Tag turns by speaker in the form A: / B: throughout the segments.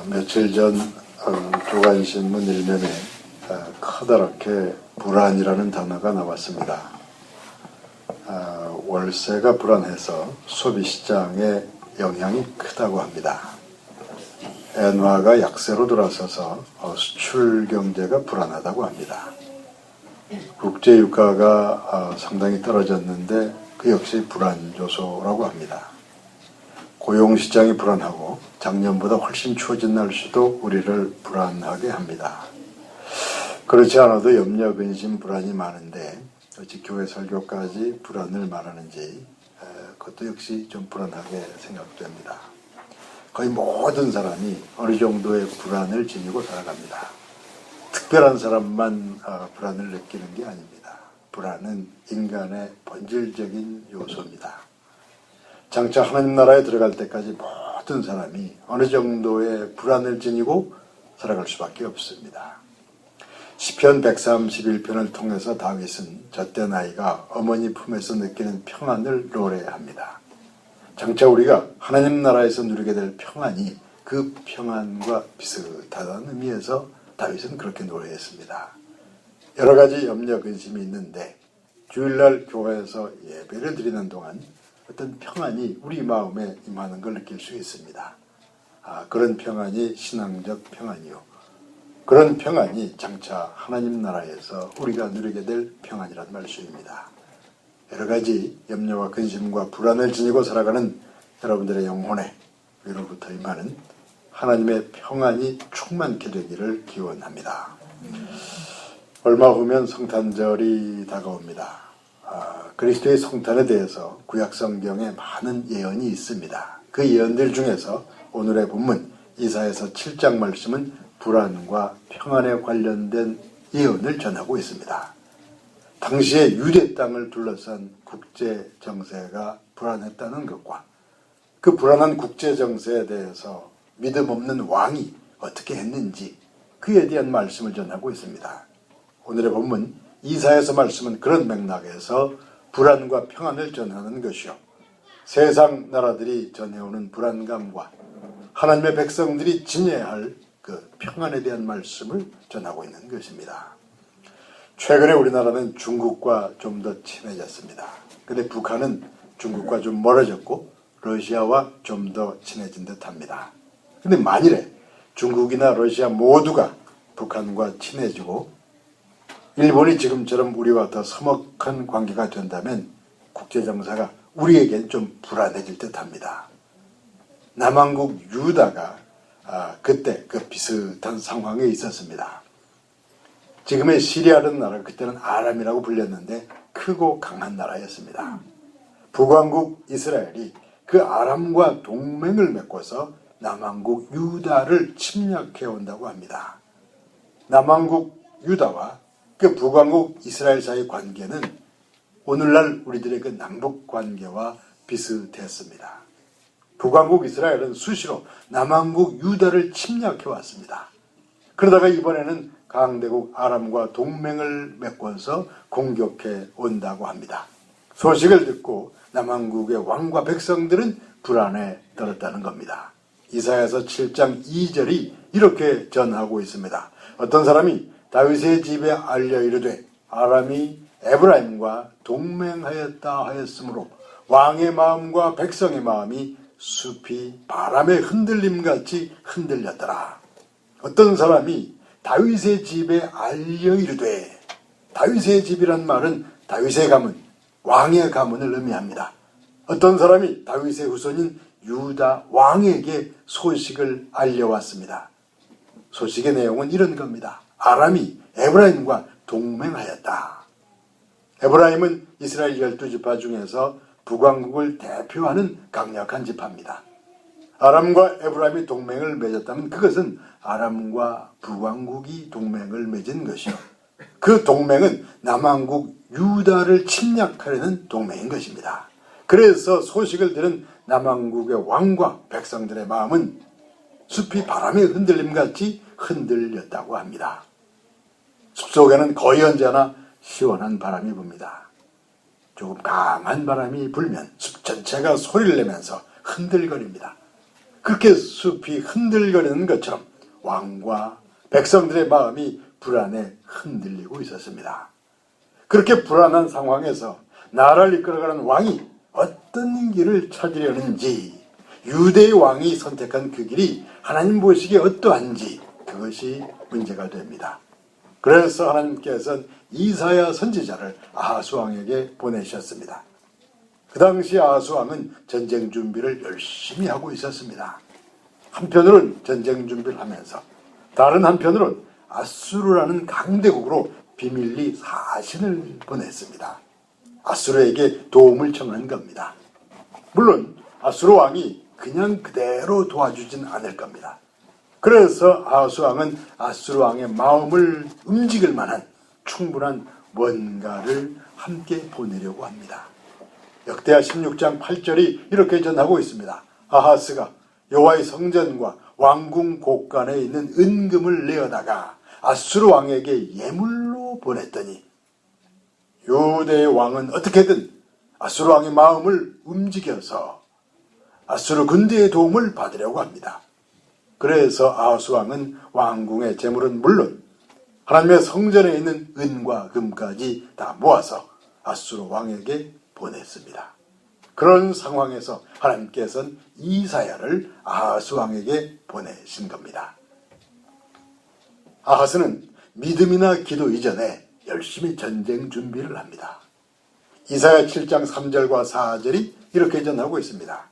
A: 며칠 전 조간신문 일면에 커다랗게 불안이라는 단어가 나왔습니다. 월세가 불안해서 소비시장에 영향이 크다고 합니다. 엔화가 약세로 돌아서서 수출 경제가 불안하다고 합니다. 국제 유가가 상당히 떨어졌는데 그 역시 불안 요소라고 합니다. 고용시장이 불안하고 작년보다 훨씬 추워진 날씨도 우리를 불안하게 합니다. 그렇지 않아도 염려, 근심, 불안이 많은데 어찌 교회 설교까지 불안을 말하는지 그것도 역시 좀 불안하게 생각됩니다. 거의 모든 사람이 어느 정도의 불안을 지니고 살아갑니다. 특별한 사람만 불안을 느끼는 게 아닙니다. 불안은 인간의 본질적인 요소입니다. 장차 하나님 나라에 들어갈 때까지 모든 사람이 어느 정도의 불안을 지니고 살아갈 수밖에 없습니다. 시편 131편을 통해서 다윗은 젖된 아이가 어머니 품에서 느끼는 평안을 노래합니다. 장차 우리가 하나님 나라에서 누리게 될 평안이 그 평안과 비슷하다는 의미에서 다윗은 그렇게 노래했습니다. 여러 가지 염려, 근심이 있는데 주일날 교회에서 예배를 드리는 동안 어떤 평안이 우리 마음에 임하는 걸 느낄 수 있습니다. 그런 평안이 신앙적 평안이요. 그런 평안이 장차 하나님 나라에서 우리가 누리게 될 평안이라는 말씀입니다. 여러 가지 염려와 근심과 불안을 지니고 살아가는 여러분들의 영혼에 위로부터 임하는 하나님의 평안이 충만케 되기를 기원합니다. 얼마 후면 성탄절이 다가옵니다. 그리스도의 성탄에 대해서 구약 성경에 많은 예언이 있습니다. 그 예언들 중에서 오늘의 본문 이사야서 7장 말씀은 불안과 평안에 관련된 예언을 전하고 있습니다. 당시에 유대 땅을 둘러싼 국제 정세가 불안했다는 것과 그 불안한 국제 정세에 대해서 믿음 없는 왕이 어떻게 했는지 그에 대한 말씀을 전하고 있습니다. 오늘의 본문 이사야서 말씀은 그런 맥락에서 불안과 평안을 전하는 것이요. 세상 나라들이 전해오는 불안감과 하나님의 백성들이 지녀야 할 그 평안에 대한 말씀을 전하고 있는 것입니다. 최근에 우리나라는 중국과 좀 더 친해졌습니다. 그런데 북한은 중국과 좀 멀어졌고 러시아와 좀 더 친해진 듯합니다. 그런데 만일에 중국이나 러시아 모두가 북한과 친해지고 일본이 지금처럼 우리와 더 서먹한 관계가 된다면 국제정세가 우리에겐 좀 불안해질 듯합니다. 남한국 유다가 그때 그 비슷한 상황에 있었습니다. 지금의 시리아라는 나라, 그때는 아람이라고 불렸는데 크고 강한 나라였습니다. 북왕국 이스라엘이 그 아람과 동맹을 맺고서 남한국 유다를 침략해 온다고 합니다. 남한국 유다와 그 북왕국 이스라엘 사이의 관계는 오늘날 우리들의 그 남북 관계와 비슷했습니다. 북왕국 이스라엘은 수시로 남한국 유다를 침략해 왔습니다. 그러다가 이번에는 강대국 아람과 동맹을 맺고서 공격해 온다고 합니다. 소식을 듣고 남한국의 왕과 백성들은 불안에 떨었다는 겁니다. 이사야서 7장 2절이 이렇게 전하고 있습니다. 어떤 사람이 다윗의 집에 알려 이르되 아람이 에브라임과 동맹하였다 하였으므로 왕의 마음과 백성의 마음이 숲이 바람의 흔들림같이 흔들렸더라. 어떤 사람이 다윗의 집에 알려 이르되, 다윗의 집이란 말은 다윗의 가문, 왕의 가문을 의미합니다. 어떤 사람이 다윗의 후손인 유다 왕에게 소식을 알려왔습니다. 소식의 내용은 이런 겁니다. 아람이 에브라임과 동맹하였다. 에브라임은 이스라엘 12지파 중에서 북왕국을 대표하는 강력한 지파입니다. 아람과 에브라임이 동맹을 맺었다면 그것은 아람과 북왕국이 동맹을 맺은 것이요. 그 동맹은 남왕국 유다를 침략하려는 동맹인 것입니다. 그래서 소식을 들은 남왕국의 왕과 백성들의 마음은 숲이 바람의 흔들림같이 흔들렸다고 합니다. 숲속에는 거의 언제나 시원한 바람이 붑니다. 조금 강한 바람이 불면 숲 전체가 소리를 내면서 흔들거립니다. 그렇게 숲이 흔들거리는 것처럼 왕과 백성들의 마음이 불안에 흔들리고 있었습니다. 그렇게 불안한 상황에서 나라를 이끌어가는 왕이 어떤 길을 찾으려는지, 유대의 왕이 선택한 그 길이 하나님 보시기에 어떠한지, 그것이 문제가 됩니다. 그래서 하나님께서는 이사야 선지자를 아하스 왕에게 보내셨습니다. 그 당시 아하스 왕은 전쟁 준비를 열심히 하고 있었습니다. 한편으로는 전쟁 준비를 하면서 다른 한편으로는 아수르라는 강대국으로 비밀리 사신을 보냈습니다. 아수르에게 도움을 청한 겁니다. 물론 아수르 왕이 그냥 그대로 도와주진 않을 겁니다. 그래서 아하스 왕은 아수르 왕의 마음을 움직일 만한 충분한 뭔가를 함께 보내려고 합니다. 역대하 16장 8절이 이렇게 전하고 있습니다. 아하스가 여호와의 성전과 왕궁 곳간에 있는 은금을 내어다가 아수르 왕에게 예물로 보냈더니, 유대의 왕은 어떻게든 아수르 왕의 마음을 움직여서 아수르 군대의 도움을 받으려고 합니다. 그래서 아하스 왕은 왕궁의 재물은 물론 하나님의 성전에 있는 은과 금까지 다 모아서 아수르 왕에게 보냈습니다. 그런 상황에서 하나님께서는 이사야를 아하스 왕에게 보내신 겁니다. 아하스는 믿음이나 기도 이전에 열심히 전쟁 준비를 합니다. 이사야 7장 3절과 4절이 이렇게 전하고 있습니다.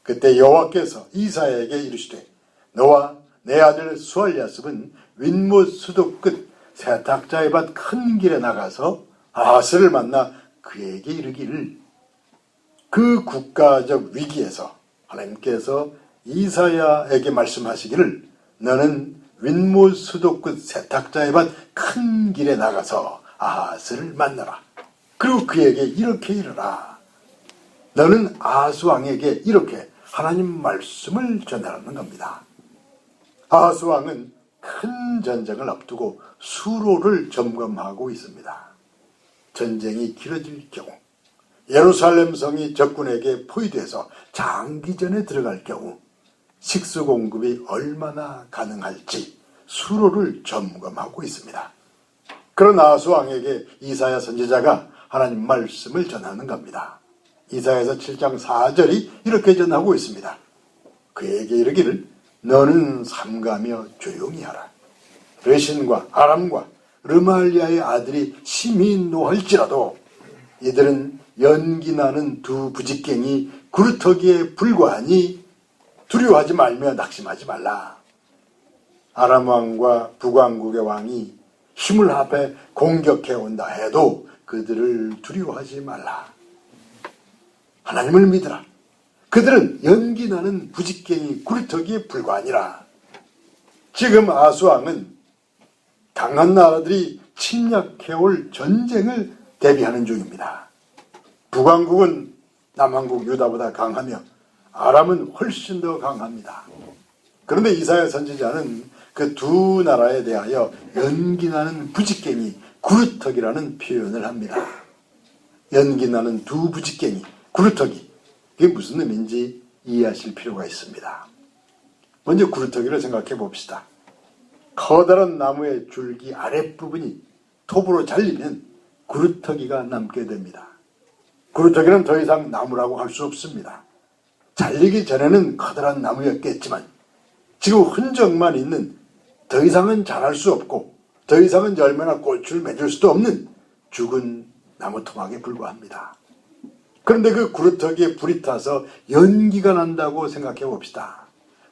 A: 그때 여호와께서 이사야에게 이르시되 너와 내 아들 수알야습은 윗못 수도 끝 세탁자의 밭 큰 길에 나가서 아하스를 만나 그에게 이르기를, 그 국가적 위기에서 하나님께서 이사야에게 말씀하시기를 너는 윗못 수도 끝 세탁자의 밭 큰 길에 나가서 아하스를 만나라. 그리고 그에게 이렇게 이르라. 너는 아하스 왕에게 이렇게 하나님 말씀을 전하는 겁니다. 아하스 왕은 큰 전쟁을 앞두고 수로를 점검하고 있습니다. 전쟁이 길어질 경우, 예루살렘 성이 적군에게 포위돼서 장기전에 들어갈 경우 식수 공급이 얼마나 가능할지 수로를 점검하고 있습니다. 그런 아하스 왕에게 이사야 선지자가 하나님 말씀을 전하는 겁니다. 이사야서 7장 4절이 이렇게 전하고 있습니다. 그에게 이르기를 너는 삼가며 조용히 하라. 레신과 아람과 르말리아의 아들이 심히 노할지라도 이들은 연기나는 두 부직갱이 구루터기에 불과하니 두려워하지 말며 낙심하지 말라. 아람 왕과 북왕국의 왕이 힘을 합해 공격해 온다 해도 그들을 두려워하지 말라. 하나님을 믿으라. 그들은 연기나는 부직갱이 구루터기에 불과하니라. 지금 아하스 왕은 강한 나라들이 침략해올 전쟁을 대비하는 중입니다. 북왕국은 남왕국 유다보다 강하며 아람은 훨씬 더 강합니다. 그런데 이사야 선지자는 그 두 나라에 대하여 연기나는 부직갱이 구루터기라는 표현을 합니다. 연기나는 두 부직갱이 구루터기, 이게 무슨 의미인지 이해하실 필요가 있습니다. 먼저 구루터기를 생각해 봅시다. 커다란 나무의 줄기 아랫부분이 톱으로 잘리면 구루터기가 남게 됩니다. 구루터기는 더 이상 나무라고 할 수 없습니다. 잘리기 전에는 커다란 나무였겠지만 지금 흔적만 있는, 더 이상은 자랄 수 없고 더 이상은 열매나 꽃을 맺을 수도 없는 죽은 나무 토막에 불과합니다. 그런데 그 구루터기에 불이 타서 연기가 난다고 생각해 봅시다.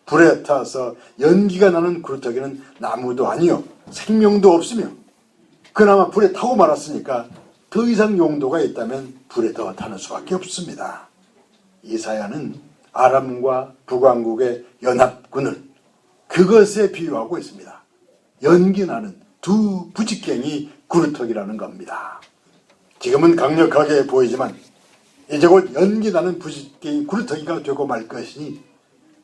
A: 불에 타서 연기가 나는 구루터기는 나무도 아니요 생명도 없으며 그나마 불에 타고 말았으니까 더 이상 용도가 있다면 불에 더 타는 수밖에 없습니다. 이사야는 아람과 북왕국의 연합군을 그것에 비유하고 있습니다. 연기나는 두 부직갱이 구루터기라는 겁니다. 지금은 강력하게 보이지만 이제 곧 연기나는 부직갱이 구루터기가 되고 말 것이니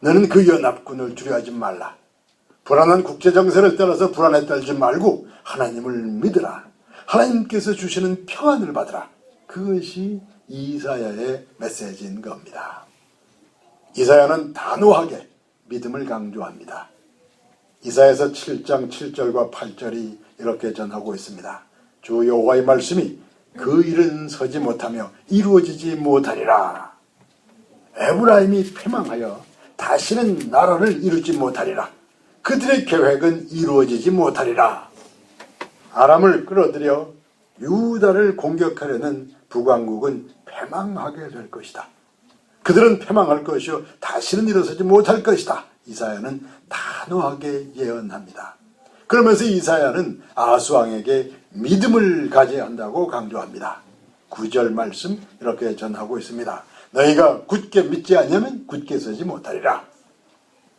A: 너는 그 연합군을 두려워하지 말라. 불안한 국제정세를 따라서 불안에 떨지 말고 하나님을 믿으라. 하나님께서 주시는 평안을 받으라. 그것이 이사야의 메시지인 겁니다. 이사야는 단호하게 믿음을 강조합니다. 이사야서 7장 7절과 8절이 이렇게 전하고 있습니다. 주 여호와의 말씀이 그 일은 서지 못하며 이루어지지 못하리라. 에브라임이 패망하여 다시는 나라를 이루지 못하리라. 그들의 계획은 이루어지지 못하리라. 아람을 끌어들여 유다를 공격하려는 북왕국은 패망하게 될 것이다. 그들은 패망할 것이요 다시는 일어서지 못할 것이다. 이사야는 단호하게 예언합니다. 그러면서 이사야는 아수왕에게 믿음을 가져야 한다고 강조합니다. 9절 말씀 이렇게 전하고 있습니다. 너희가 굳게 믿지 아니하면 굳게 서지 못하리라.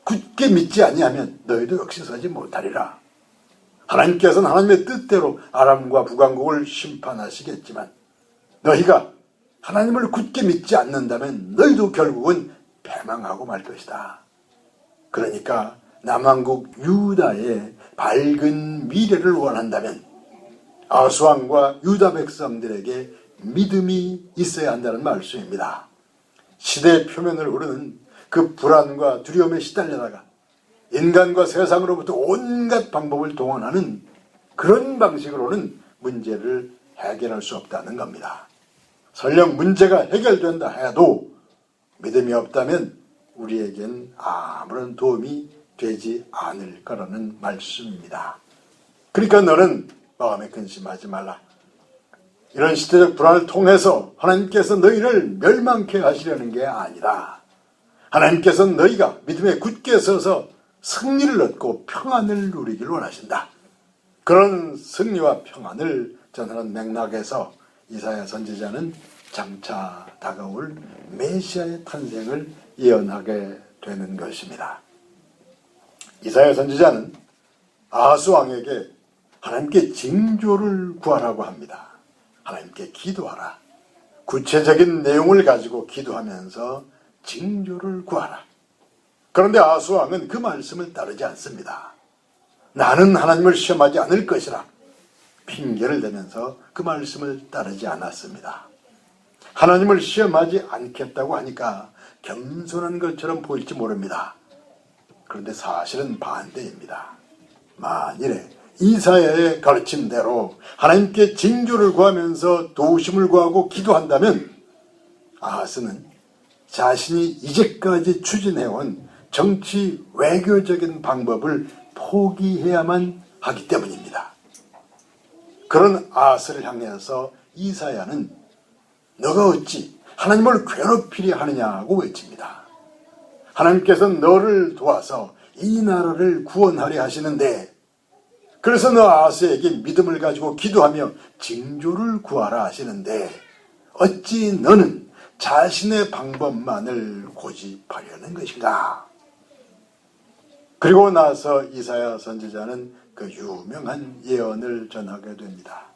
A: 굳게 믿지 아니하면 너희도 역시 서지 못하리라. 하나님께서는 하나님의 뜻대로 아람과 북왕국을 심판하시겠지만 너희가 하나님을 굳게 믿지 않는다면 너희도 결국은 패망하고 말 것이다. 그러니까 남왕국 유다의 밝은 미래를 원한다면 아수왕과 유다 백성들에게 믿음이 있어야 한다는 말씀입니다. 시대의 표면을 흐르는 그 불안과 두려움에 시달려다가 인간과 세상으로부터 온갖 방법을 동원하는 그런 방식으로는 문제를 해결할 수 없다는 겁니다. 설령 문제가 해결된다 해도 믿음이 없다면 우리에겐 아무런 도움이 되지 않을 거라는 말씀입니다. 그러니까 너는 마음에 근심하지 말라. 이런 시대적 불안을 통해서 하나님께서 너희를 멸망케 하시려는 게 아니라 하나님께서는 너희가 믿음에 굳게 서서 승리를 얻고 평안을 누리길 원하신다. 그런 승리와 평안을 전하는 맥락에서 이사야 선지자는 장차 다가올 메시아의 탄생을 예언하게 되는 것입니다. 이사야 선지자는 아하스 왕에게 하나님께 징조를 구하라고 합니다. 하나님께 기도하라. 구체적인 내용을 가지고 기도하면서 징조를 구하라. 그런데 아하스 왕은 그 말씀을 따르지 않습니다. 나는 하나님을 시험하지 않을 것이라 핑계를 대면서 그 말씀을 따르지 않았습니다. 하나님을 시험하지 않겠다고 하니까 겸손한 것처럼 보일지 모릅니다. 그런데 사실은 반대입니다. 만일에 이사야의 가르침대로 하나님께 징조를 구하면서 도우심을 구하고 기도한다면 아하스는 자신이 이제까지 추진해온 정치 외교적인 방법을 포기해야만 하기 때문입니다. 그런 아하스를 향해서 이사야는 너가 어찌 하나님을 괴롭히려 하느냐고 외칩니다. 하나님께서는 너를 도와서 이 나라를 구원하려 하시는데 그래서 너 아하스에게 믿음을 가지고 기도하며 징조를 구하라 하시는데 어찌 너는 자신의 방법만을 고집하려는 것인가? 그리고 나서 이사야 선지자는 그 유명한 예언을 전하게 됩니다.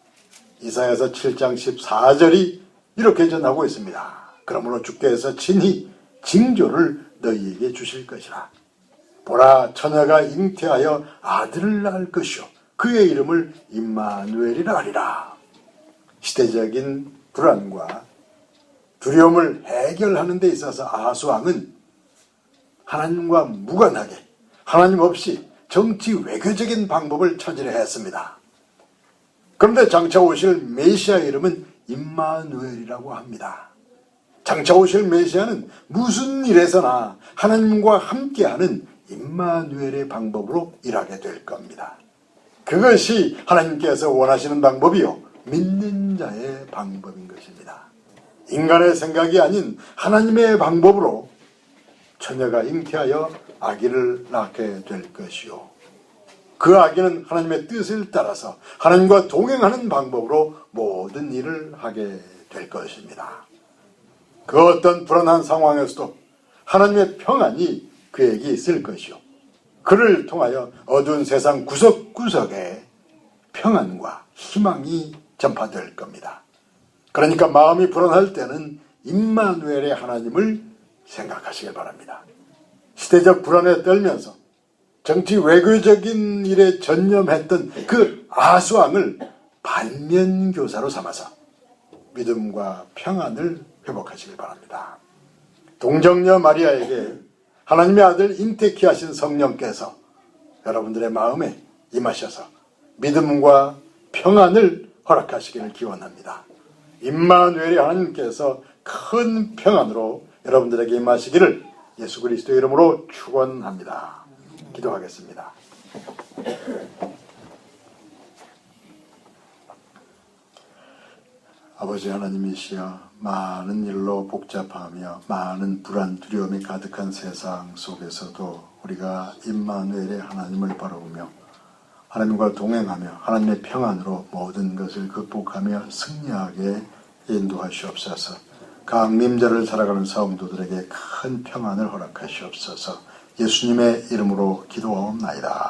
A: 이사야서 7장 14절이 이렇게 전하고 있습니다. 그러므로 주께서 친히 징조를 너희에게 주실 것이라. 보라, 처녀가 잉태하여 아들을 낳을 것이요 그의 이름을 임마누엘이라 하리라. 시대적인 불안과 두려움을 해결하는 데 있어서 아하스 왕은 하나님과 무관하게 하나님 없이 정치 외교적인 방법을 찾으려 했습니다. 그런데 장차 오실 메시아의 이름은 임마누엘이라고 합니다. 장차 오실 메시아는 무슨 일에서나 하나님과 함께하는 임마누엘의 방법으로 일하게 될 겁니다. 그것이 하나님께서 원하시는 방법이요 믿는 자의 방법인 것입니다. 인간의 생각이 아닌 하나님의 방법으로 처녀가 잉태하여 아기를 낳게 될 것이요 그 아기는 하나님의 뜻을 따라서 하나님과 동행하는 방법으로 모든 일을 하게 될 것입니다. 그 어떤 불안한 상황에서도 하나님의 평안이 그에게 있을 것이요 그를 통하여 어두운 세상 구석구석에 평안과 희망이 전파될 겁니다. 그러니까 마음이 불안할 때는 임마누엘의 하나님을 생각하시길 바랍니다. 시대적 불안에 떨면서 정치 외교적인 일에 전념했던 그 아하스 왕을 반면교사로 삼아서 믿음과 평안을 회복하시길 바랍니다. 동정녀 마리아에게 하나님의 아들 인택케 하신 성령께서 여러분들의 마음에 임하셔서 믿음과 평안을 허락하시기를 기원합니다. 임마누엘의 하나님께서 큰 평안으로 여러분들에게 임하시기를 예수 그리스도의 이름으로 축원합니다. 기도하겠습니다. 아버지 하나님이시여, 많은 일로 복잡하며 많은 불안, 두려움이 가득한 세상 속에서도 우리가 임마누엘의 하나님을 바라보며 하나님과 동행하며 하나님의 평안으로 모든 것을 극복하며 승리하게 인도하시옵소서. 강림절을 살아가는 성도들에게 큰 평안을 허락하시옵소서. 예수님의 이름으로 기도하옵나이다.